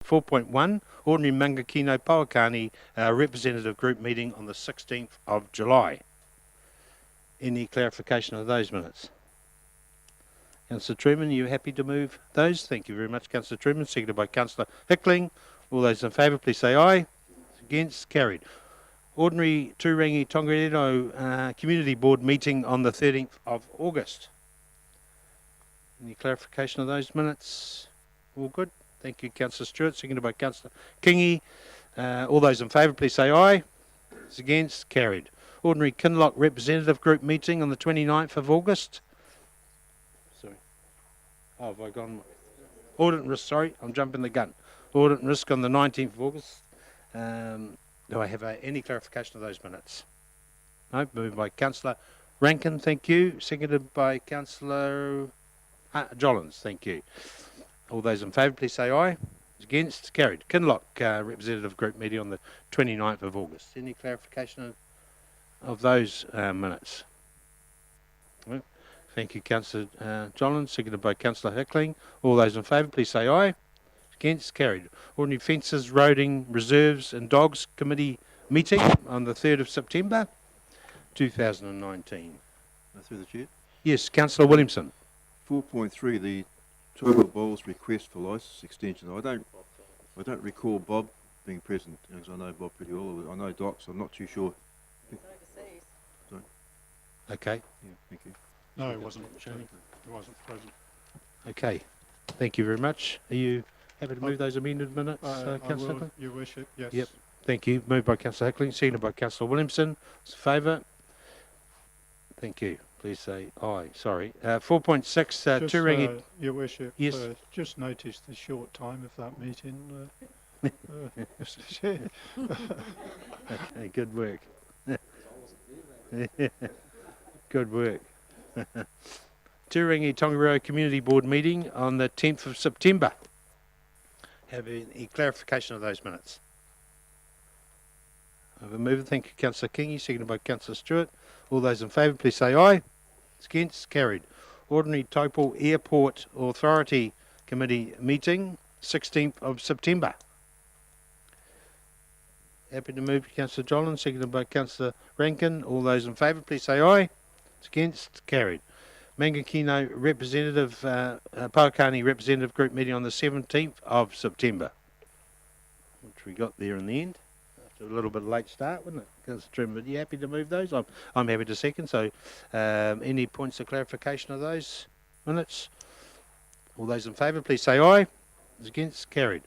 4.1, Ordinary Mangakino-Pouakani Representative Group meeting on the 16th of July. Any clarification of those minutes? Councillor Truman, are you happy to move those? Thank you very much, Councillor Truman. Seconded by Councillor Hickling. All those in favour, please say aye. Against? Carried. Ordinary Turangi-Tongariro Community Board meeting on the 13th of August. Any clarification of those minutes? All good. Thank you, Councillor Stewart. Seconded by Councillor Kingy. All those in favour, please say aye. Against? Carried. Ordinary Kinloch Representative Group meeting on the 29th of August. Sorry. Oh, have I gone? Audit and risk, sorry, I'm jumping the gun. Audit and risk on the 19th of August. Do I have any clarification of those minutes? No, moved by Councillor Rankin, thank you. Seconded by Councillor Jollins, thank you. All those in favour, please say aye. Against? Carried. Kinloch Representative Group meeting on the 29th of August. Any clarification of those minutes? Well, thank you, Councillor Jollins, seconded by Councillor Hickling. All those in favour, please say aye. Against? Carried. Ordinary Fences, Roading, Reserves and Dogs Committee meeting on the 3rd of September 2019. Through the chair. Yes, Councillor Williamson. 4.3, the Taupo Bowls request for licence extension. I don't recall Bob being present, because I know Bob pretty well. I know Doc, so I'm not too sure. Sorry. Okay. Yeah, thank you. No, he wasn't. He wasn't present. Okay. Thank you very much. Are you happy to move those amended minutes, Councillor Hickling? You wish it, yes. Yep. Thank you. Moved by Councillor Hickling, seconded by Councillor Williamson. Those in favour? Thank you. Please say aye. Sorry. 4.6, Turangi. Your worship, yes. Just noticed the short time of that meeting. Okay, good work. Good work. Turangi-Tongariro Community Board meeting on the 10th of September. Have any clarification of those minutes? I have a mover. Thank you, Councillor Kingy, seconded by Councillor Stewart. All those in favour, please say aye. Against? Carried. Ordinary Taupo Airport Authority Committee meeting, 16th of September. Happy to move, Councillor Jollins, seconded by Councillor Rankin. All those in favour, please say aye. Against? Carried. Mangakino Representative, Pouakani Representative Group meeting on the 17th of September, which we got there in the end. A little bit late start, wasn't it? Councillor Truman, are you happy to move those? I'm happy to second. So, any points of clarification of those minutes? All those in favour, please say aye. Against? Carried.